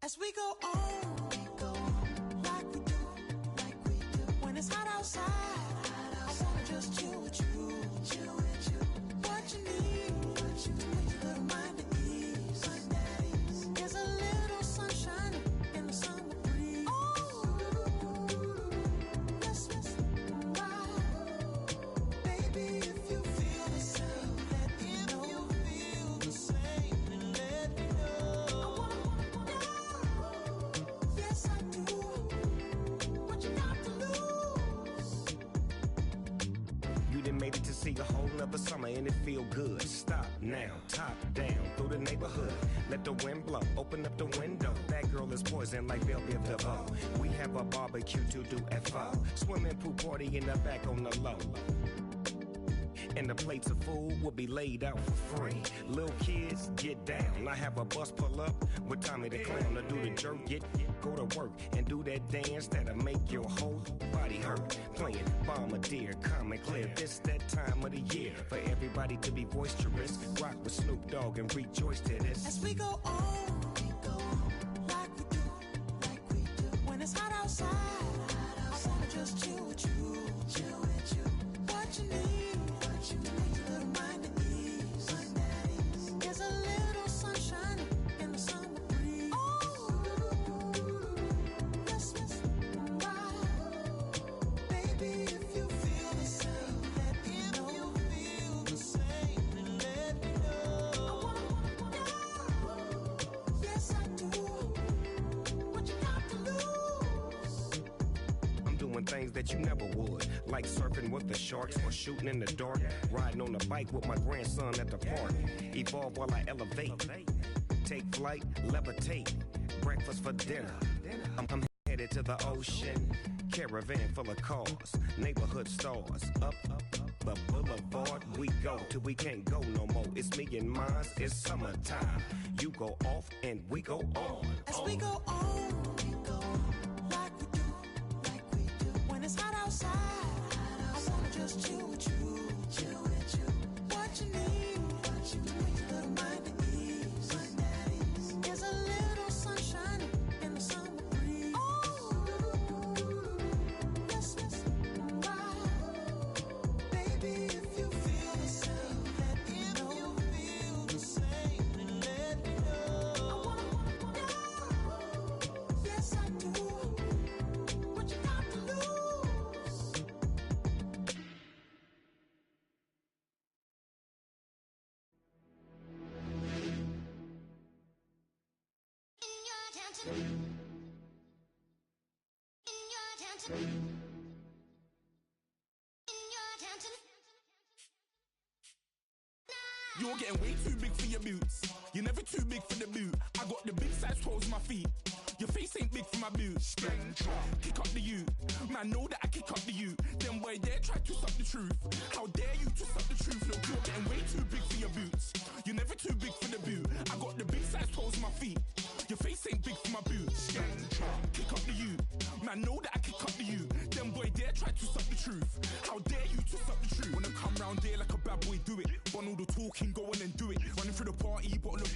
As we go on, like we do, when it's hot outside, I wanna just chill with you, what you need, to make your little mind at ease. There's a little sunshine in the summer breeze. Yes, right. Baby, if you feel the same, let me know. If you feel the same, then let me know. Yes, I do. What you got to lose? You done made it to see a whole nother summer and it feel good. Stop now, top down, through the neighborhood. Let the wind blow, open up the window. That girl is poison like Belleville DeVoe. We have a barbecue to do at 4. Swimming pool party in the back on the low. And the plates of food will be laid out for free. Little kids, get down. I have a bus pull up with Tommy the Clown to do the jerk. Go to work and do that dance that'll make your whole body hurt. Playing Bombardier, calm and clear. This that time of the year for everybody to be boisterous. Rock with Snoop Dogg and rejoice to this. As we go on, like we do, when it's hot outside, I wanna just chill with you, what you need, to make your little mind at ease. There's a little sunshine in the summer breeze. Yes, right. Baby, if you feel the same, let me know. If you feel the same, then let me know. Yes, I do. What you got to lose? I'm doing things that you never would, like surfing with the sharks or shooting in the dark, riding on a bike with my grandson at the park. Evolve while I elevate, take flight, levitate, breakfast for dinner. I'm headed to the ocean, caravan full of cars, neighborhood stars. Up the boulevard we go till we can't go no more. It's me and mine, it's summertime. You go off and we go on. As we go on, like we do, when it's hot outside, I wanna just chill with you, what you need, to make your little mind at ease. There's a little sunshine in the summer breeze. Yes, right. Baby, if you feel the same, let me know. If you feel the same, then let me know. Yes, I do. What you got to lose? You're getting way too big for your boots. You're never too big for the boot. I got the big size toes on my feet. Your face ain't big for my boots. Kick up the you. Man, know that I kick up the you. Them boy there try to suck the truth. How dare you to suck the truth? Look, you're getting way too big for your boots. You're never too big for the boot. I got the big size toes on my feet. Your face ain't big for my boots. Kick up the you. Man, know that I kick up the you. Them boy there try to suck the truth. How dare you to suck the truth? Wanna come round there like a bad boy, do it. Want all the talking, go on and do it. Running through the party, bottle up.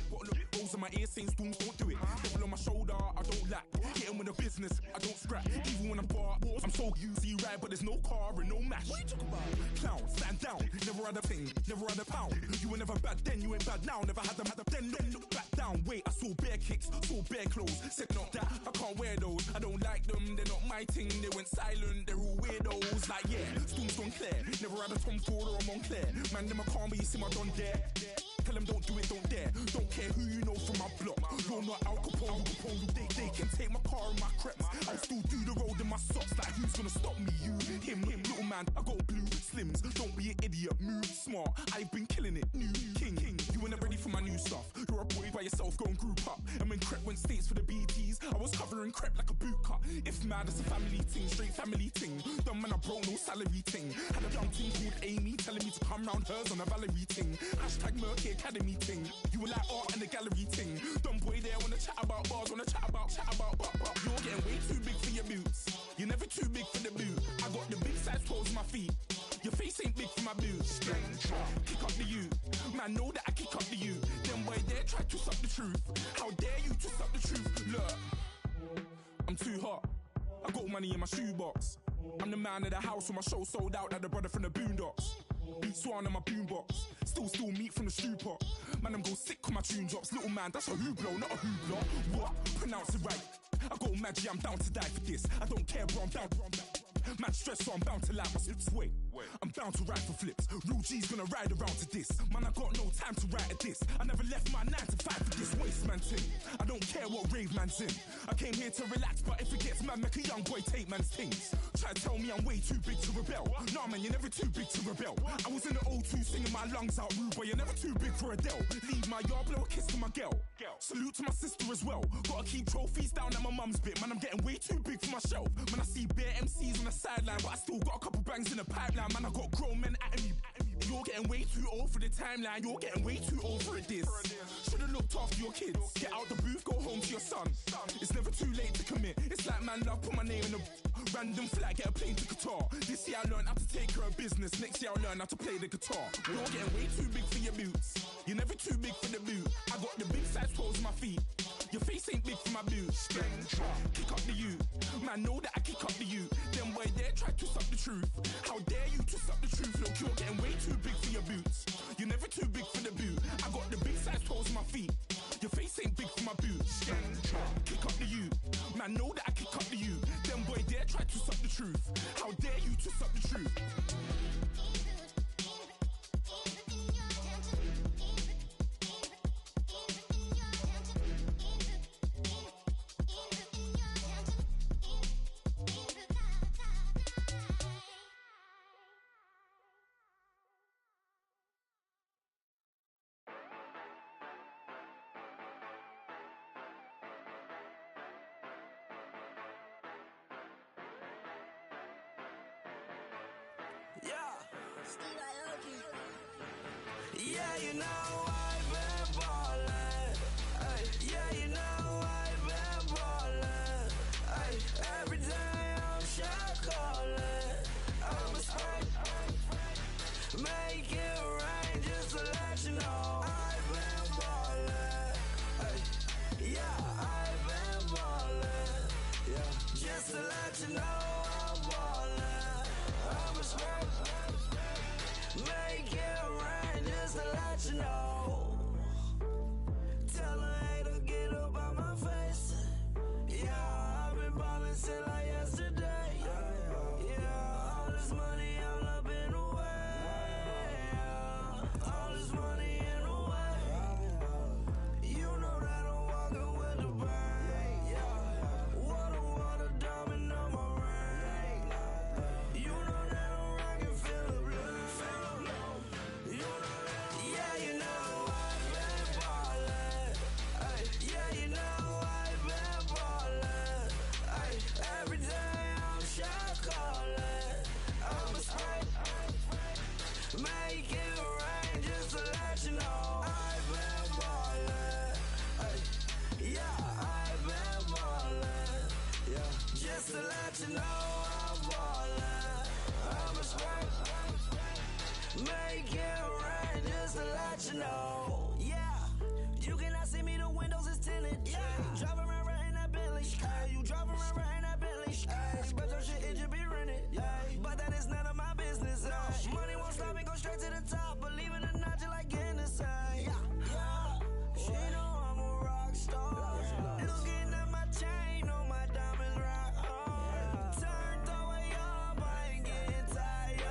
Rolls in my ear saying storms, don't do it. Devil on my shoulder, I don't lack. Hitting with the business, I don't scrap. Even when I'm bar, I'm so easy ride, but there's no car and no match. What you talking about? Clown, stand down. Never had a thing, never had a pound. You were never bad then, you ain't bad now. Never had them, then look back down. Wait, I saw bare kicks, saw bare clothes. Said not that, I can't wear those. I don't like them, they're not my thing. They went silent, they're all weirdos. Like yeah, storm's gone clear. Never had a Tom Ford or a Montclair. Man, them I can't be, you see my don there. Tell them don't do it, don't dare. Don't care who you know from my block. You're not Al Capone, they can take my car and my creps. I'll still do the road in my socks. Like who's gonna stop me? You, him, little man. I got blue slims. Don't be an idiot, move smart. I've been killing it, new king. You were never ready for my new stuff. You're a boy by yourself, go and group up. And when Crep went states for the BTs, I was covering Crep like a boot cut. If mad, it's a family thing, straight family thing. Dumb man, I bro, no salary thing. Had a young thing called Amy telling me to come round hers on a Valerie thing. Hashtag Murky Academy thing. You were like art and the gallery thing. Dumb boy there wanna chat about bars, wanna chat about. You're getting way too big for your boots. You're never too big for the boot. I got the big size toes on my feet. Your face ain't big for my boots. Kick up the you. Man, know that I kick up the you. Them boy there try to suck the truth. How dare you to suck the truth? Look, I'm too hot. I got money in my shoebox. I'm the man of the house when my show sold out like the brother from the Boondocks. Beat Swan on my boombox. Still meat from the stew pot. Man, I'm go sick when my tune drops. Little man, that's a hooplo, not a hoopla. What? Pronounce it right. I go Maggie, I'm down to die for this. I don't care, bro, I'm down. Man stressed, so I'm bound to lie my slips. Wait, I'm bound to ride for flips. Real G's gonna ride around to this. Man, I got no time to write at this. I never left my 9 to 5 for this waste man thing. I don't care what rave man's in. I came here to relax, but if it gets mad, make a young boy take man's things. Try to tell me I'm way too big to rebel. Nah, man, you're never too big to rebel. I was in the O2 singing my lungs out rude, but you're never too big for Adele. Leave my yard, blow a kiss to my girl. Salute to my sister as well. Gotta keep trophies down at my mum's bit. Man, I'm getting way too big for my shelf. Man, I see bare MCs on the sideline, but I still got a couple bangs in the pipeline. Man, I got grown men at me. You're getting way too old for the timeline. You're getting way too old for it, this. Should've looked after your kids. Get out the booth, go home to your son. It's never too late to commit. It's like man love, put my name in a random flight, get a plane to Qatar. This year I learned how to take care of business. Next year I'll learn how to play the guitar. You're getting way too big for your boots. You're never too big for the boot. I got the big size toes on my feet. Your face ain't big for my boots. Kick up the you. Man, know that I kick up the you. Them boy there try to suck the truth. How dare you to suck the truth? Look, you're getting way too big for your boots. You're never too big for the boot. I got the big size toes on my feet. Your face ain't big for my boots. Kick up the you. Man, know that I kick up the you. Them boy there try to suck the truth. How dare you to suck the truth? Yeah, you know I've been ballin'. Ay, yeah, you know I've been ballin'. Ay, every day I'm shot callin'. I'm a spray, make it rain just to let you know I've been ballin'. Ay, yeah, I've been ballin'. Yeah, just to let you know I'm ballin'. I'm a spray, make it rain just to let you know. Tell a hater get up out my face. Yeah, I've been ballin' since like yesterday. Yeah, all this money all up in the way. All this money in the way. You know that I'm walking with the bang. Yeah, water, diamond on my ring. You know that I'm rockin', feel the blue, feel the blue. You know that, yeah, you know I've been ballin'. Ay, yeah, you know I've been ballin'. Ay, every day I'm shot callin'. I'm a spray, make it rain just to let you know I've been ballin'. Ay, yeah, I've been ballin'. Yeah, just to let you know I'm ballin'. I'm a spray, make it rain just to let you know. Yeah, you cannot see me, the windows is tinted. Yeah, driving around right in that Bentley. Ay, you driving around right in that Bentley. Ay, but your shit, it just be rented. Ay, but that is none of my business. Ay, money won't stop me, go straight to the top. Believe it or not, you like getting the same. Yeah, she know I'm a rock star. Looking at my chain, on my diamonds rock hard. Turned the way up, I ain't getting tired.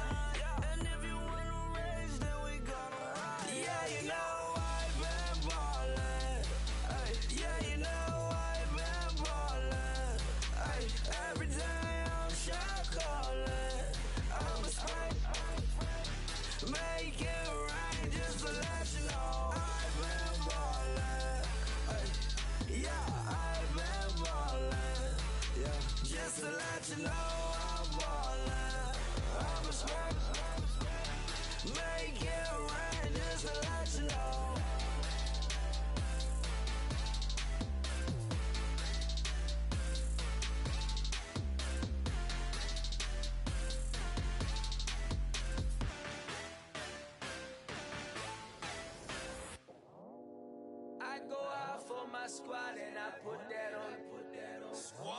And if you wanna race, then we gonna ride. Yeah, you know I've been ballin'. Ay, yeah, you know I've been ballin'. Ay, every day I'm shot callin'. I'm a spray, make it rain just to let you know I've been ballin'. Ay, yeah, I've been ballin'. Yeah, just to let you know I'm ballin'. I'm a spray, make it rain just to let you know. my squad and I put that on. Squad.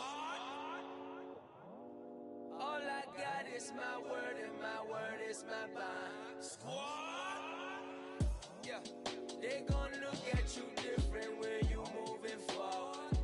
All I got is my word and my word is my bond. Squad. Yeah, they gon' look at you different when you moving forward.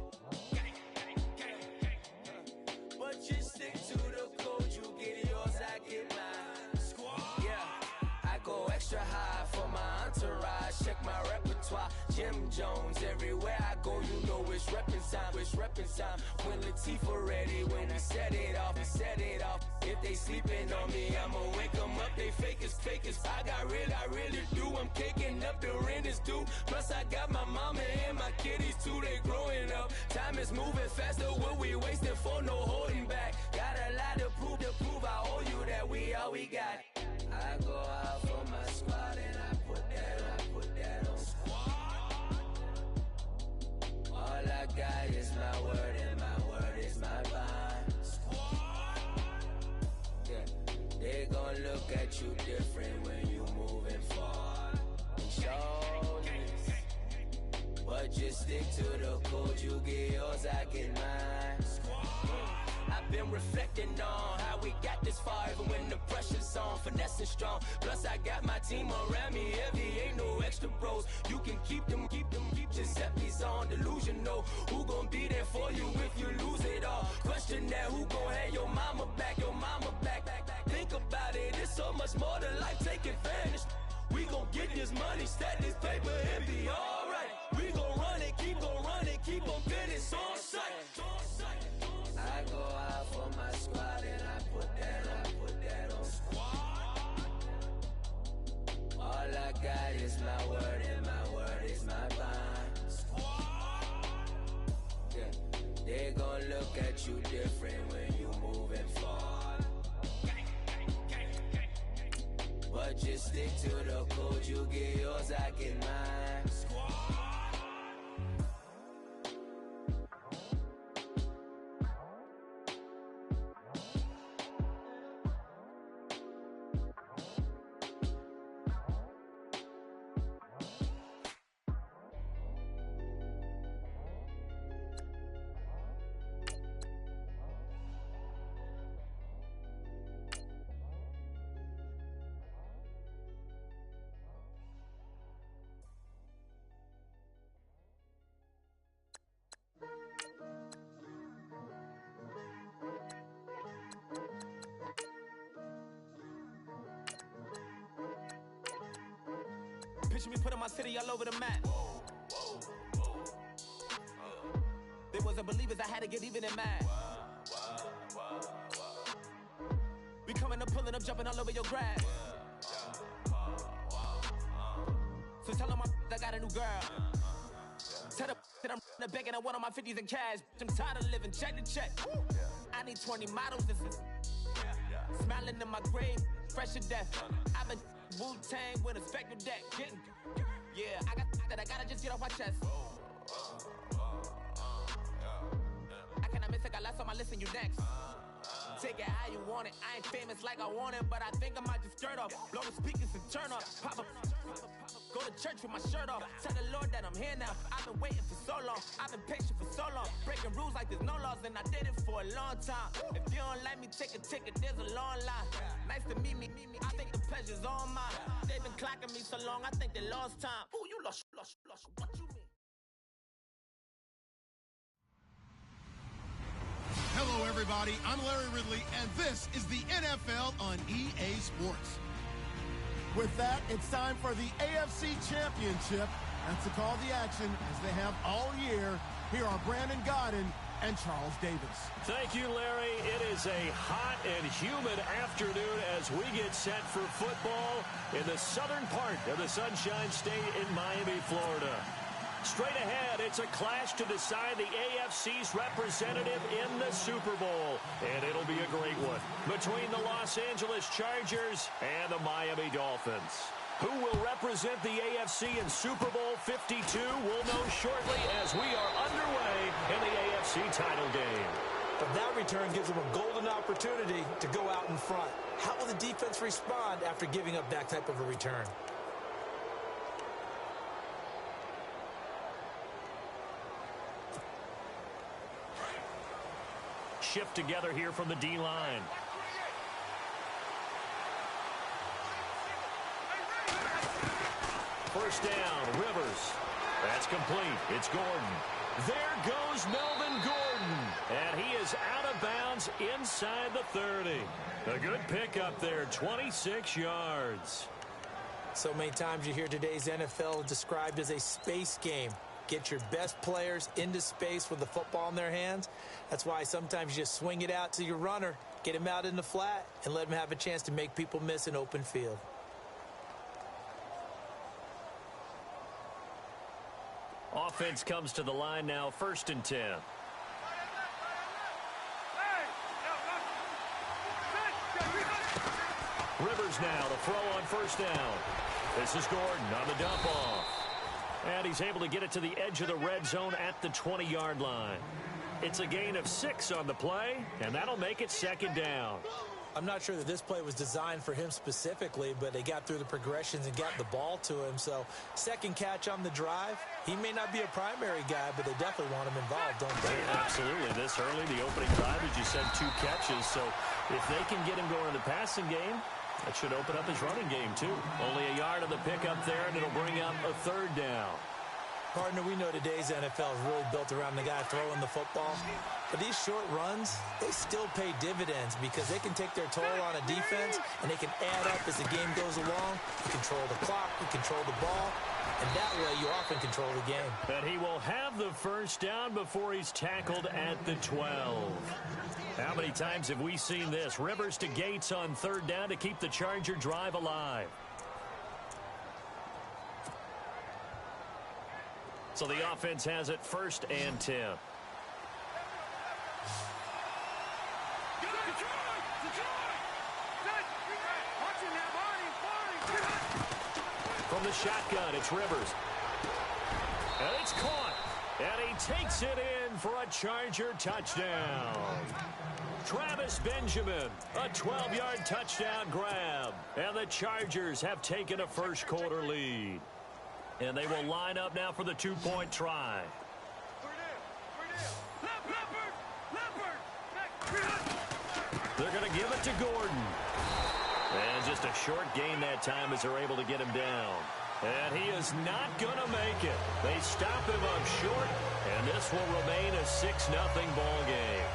But you stick to the code, you get yours, I get mine. Squad. Yeah, I go extra high for my entourage. Check my repertoire, Jim Jones. Everywhere I go, you know it's reppin' time. It's reppin' time. When Latifah ready, when we set it off, we set it off. If they sleeping on me, I'ma wake them up. They fakers. I really do. I'm caking up, the rent is due. Plus I got my mama and my kiddies too. They growing up. Time is moving faster. What we wasting for? No holding back. Got a lot to prove. I owe you that we all we got. I go out for my squad and I put that on. Squad. All I got is my word and my word is my bond. Squad. Yeah, they gon' look at you different when you moving forward. Shoulders, but just stick to the code. You get yours, I get mine. I've been reflecting on how we got this far, even when the pressure's on, finessing strong. Plus I got my team around me heavy, ain't no extra bros. You can keep them, Giuseppe's on delusional. Who gon' be there for you if you lose it all? Question that, who gon' have your mama back? Think about it, it's so much more to life, take advantage. We gon' get this money, stack this paper and be alright. We gon' run it, keep on finish on sight. I go out for my squad and I put that on. Squad. All I got is my word and my word is my bond. Squad. Yeah, they gon' look at you different when you moving forward. But just stick to the code, you get yours, I get mine. Squad. Picture me putting my city all over the map. They wasn't believers, I had to get even in mad. We coming up, pulling up, jumping all over your grass. So tell them I got a new girl. Tell them that I'm begging, I want all my 50s in cash. I'm tired of living check to check. I need 20 models, this is smiling in my grave, fresh to death. I've been Wu-Tang with a spectral deck. Yeah, I gotta just get off my chest. I cannot miss it, got last on my list and you next. Take it how you want it, I ain't famous like I want it, but I think I might just skirt off. Blow the speakers and turn up, pop up. Go to church with my shirt off. Tell the Lord that I'm here now. I've been waiting for so long. I've been patient for so long. Breaking rules like there's no laws, and I did it for a long time. If you don't like me, take a ticket. There's a long line. Nice to meet me. I think the pleasure's all mine. They've been clocking me so long, I think they lost time. Ooh, you lost. What you mean? Hello, everybody. I'm Larry Ridley, and this is the NFL on EA Sports. With that, it's time for the AFC Championship. And to call the action, as they have all year, here are Brandon Godden and Charles Davis. Thank you, Larry. It is a hot and humid afternoon as we get set for football in the southern part of the Sunshine State in Miami, Florida. Straight ahead, it's a clash to decide the AFC's representative in the Super Bowl. And it'll be a great one between the Los Angeles Chargers and the Miami Dolphins. Who will represent the AFC in Super Bowl 52? We'll know shortly as we are underway in the AFC title game. But that return gives them a golden opportunity to go out in front. How will the defense respond after giving up that type of a return? shift together here from the D-line. First down, Rivers. That's complete. It's Gordon. There goes Melvin Gordon. And he is out of bounds inside the 30. A good pickup there, 26 yards. So many times you hear today's NFL described as a space game. Get your best players into space with the football in their hands. That's why sometimes you just swing it out to your runner, get him out in the flat, and let him have a chance to make people miss an open field. Offense comes to the line now, 1st and 10. Rivers now to throw on 1st down. This is Gordon on the dump off. And he's able to get it to the edge of the red zone at the 20-yard line. It's a gain of 6 on the play, and that'll make it 2nd down. I'm not sure that this play was designed for him specifically, but they got through the progressions and got the ball to him. So, 2nd catch on the drive. He may not be a primary guy, but they definitely want him involved, don't they? Absolutely. This early, the opening drive, as you said, 2 catches. So, if they can get him going in the passing game, that should open up his running game, too. Only a yard of the pickup there, and it'll bring up a 3rd down. Partner, we know today's NFL is really built around the guy throwing the football. But these short runs, they still pay dividends because they can take their toll on a defense, and they can add up as the game goes along. You control the clock, you control the ball, and that way you often control the game. And he will have the 1st down before he's tackled at the 12. How many times have we seen this? Rivers to Gates on 3rd down to keep the Charger drive alive. So the offense has it 1st and 10. From the shotgun, it's Rivers. And it's caught. And he takes it in for a Charger touchdown. Travis Benjamin, a 12-yard touchdown grab. And the Chargers have taken a 1st quarter lead. And they will line up now for the 2-point try. They're going to give it to Gordon. And just a short gain that time as they're able to get him down. And he is not going to make it. They stop him up short, and this will remain a 6-0 ball game.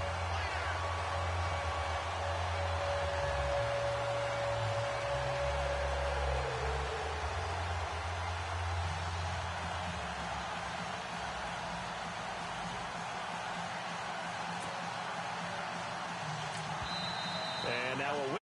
And now a